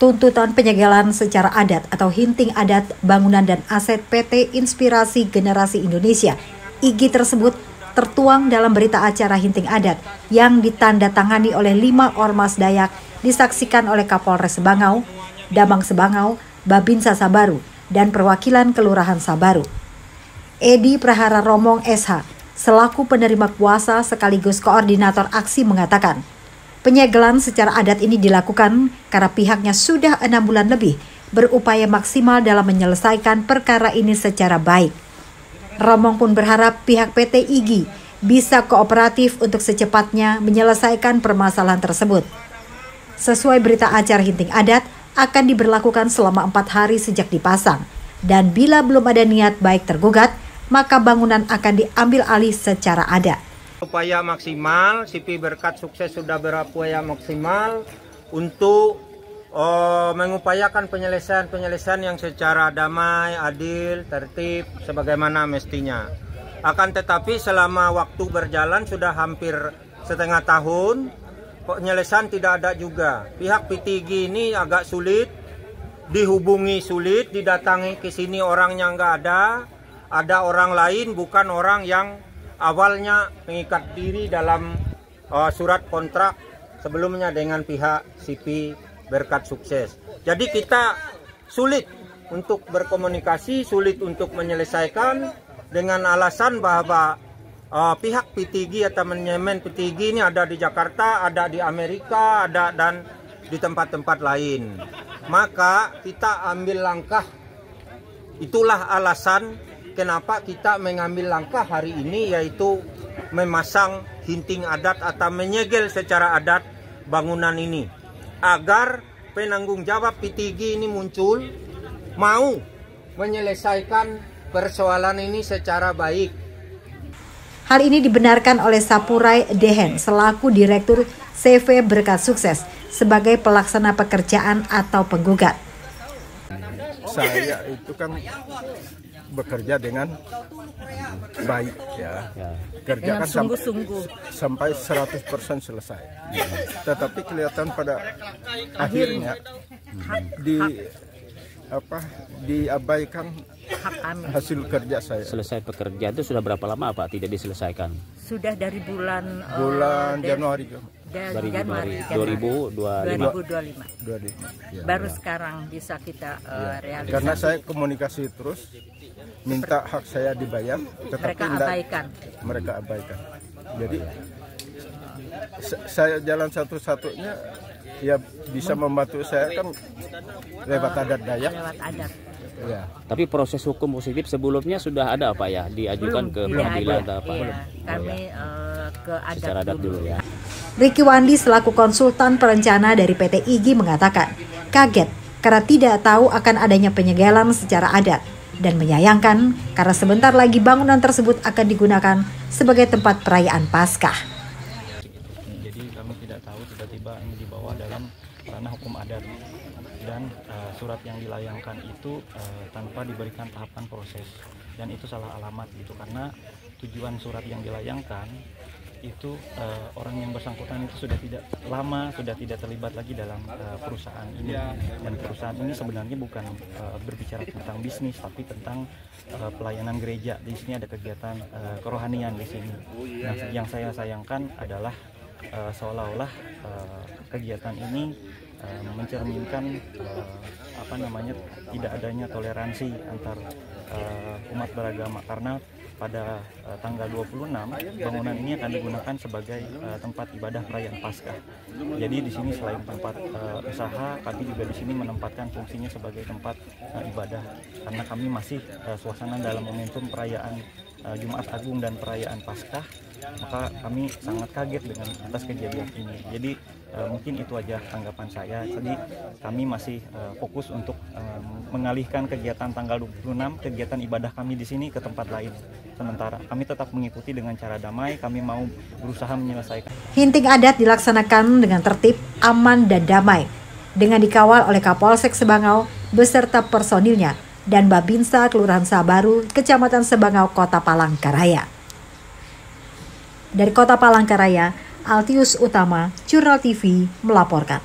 Tuntutan penyegelan secara adat atau hinting adat bangunan dan aset PT Inspirasi Generasi Indonesia (IGI) tersebut tertuang dalam berita acara hinting adat yang ditandatangani oleh 5 ormas Dayak, disaksikan oleh Kapolres Sebangau, Damang Sebangau, Babinsa Sabaru, dan perwakilan Kelurahan Sabaru. Edi Prahara Romong SH, selaku penerima kuasa sekaligus koordinator aksi mengatakan, penyegelan secara adat ini dilakukan karena pihaknya sudah 6 bulan lebih berupaya maksimal dalam menyelesaikan perkara ini secara baik. Romong pun berharap pihak PT IGI bisa kooperatif untuk secepatnya menyelesaikan permasalahan tersebut. Sesuai berita acara hinting adat, akan diberlakukan selama 4 hari sejak dipasang. Dan bila belum ada niat baik tergugat, maka bangunan akan diambil alih secara adat. Upaya maksimal, CP Berkat Sukses sudah berupaya maksimal untuk mengupayakan penyelesaian yang secara damai, adil, tertib, sebagaimana mestinya. Akan tetapi selama waktu berjalan sudah hampir setengah tahun, penyelesaian tidak ada juga. Pihak PTIGI ini agak sulit, dihubungi sulit, didatangi ke sini orangnya nggak ada orang lain, bukan orang yang awalnya mengikat diri dalam surat kontrak sebelumnya dengan pihak CP Berkat Sukses. Jadi kita sulit untuk berkomunikasi, sulit untuk menyelesaikan dengan alasan bahwa pihak PTIGI atau manajemen PTIGI ini ada di Jakarta, ada di Amerika, ada dan di tempat-tempat lain. Maka kita ambil langkah, itulah alasan kenapa kita mengambil langkah hari ini, yaitu memasang hinting adat atau menyegel secara adat bangunan ini. Agar penanggung jawab PTIGI ini muncul, mau menyelesaikan persoalan ini secara baik. Hal ini dibenarkan oleh Sapurai Dehen selaku Direktur CV Berkat Sukses sebagai pelaksana pekerjaan atau penggugat. Saya itu kan bekerja dengan baik ya. Kerjakan sampai 100% selesai. Tetapi kelihatan pada akhirnya diabaikan hasil kerja saya. Selesai pekerjaan itu sudah berapa lama Pak tidak diselesaikan? Sudah dari bulan Januari. Januari 2025. Ya. Baru sekarang bisa kita realisasi. Karena saya komunikasi terus, minta hak saya dibayar, tetapi mereka abaikan. Jadi saya jalan satu-satunya ya bisa membantu saya kan lewat adat Dayak. Lewat adat. Ya. Tapi proses hukum positif sebelumnya sudah ada apa ya? Diajukan ke pengadilan atau apa? Iya, kami ke adat, secara adat dulu ya. Ricky Wandi selaku konsultan perencana dari PT IGI mengatakan kaget karena tidak tahu akan adanya penyegelan secara adat dan menyayangkan karena sebentar lagi bangunan tersebut akan digunakan sebagai tempat perayaan Paskah. Jadi kami tidak tahu tiba-tiba ini dibawa dalam ranah hukum adat dan surat yang dilayangkan itu tanpa diberikan tahapan proses, dan itu salah alamat gitu, karena tujuan surat yang dilayangkan itu orang yang bersangkutan itu sudah tidak terlibat lagi dalam perusahaan ini, dan perusahaan ini sebenarnya bukan berbicara tentang bisnis tapi tentang pelayanan gereja. Di sini ada kegiatan kerohanian di sini. Nah, yang saya sayangkan adalah seolah-olah kegiatan ini mencerminkan tidak adanya toleransi antar umat beragama, karena pada tanggal 26 bangunan ini akan digunakan sebagai tempat ibadah perayaan Paskah. Jadi di sini selain tempat usaha, kami juga di sini menempatkan fungsinya sebagai tempat ibadah, karena kami masih suasana dalam momentum perayaan Jumat Agung dan perayaan Paskah. Maka kami sangat kaget dengan atas kejadian ini. Jadi mungkin itu aja tanggapan saya. Jadi kami masih fokus untuk mengalihkan kegiatan tanggal 26, kegiatan ibadah kami di sini ke tempat lain. Sementara kami tetap mengikuti dengan cara damai, kami mau berusaha menyelesaikan. Hinting adat dilaksanakan dengan tertib, aman, dan damai dengan dikawal oleh Kapolsek Sebangau beserta personilnya dan Babinsa Kelurahan Sabaru, Kecamatan Sebangau, Kota Palangkaraya. Dari Kota Palangkaraya, Altius Utama, Jurnal TV melaporkan.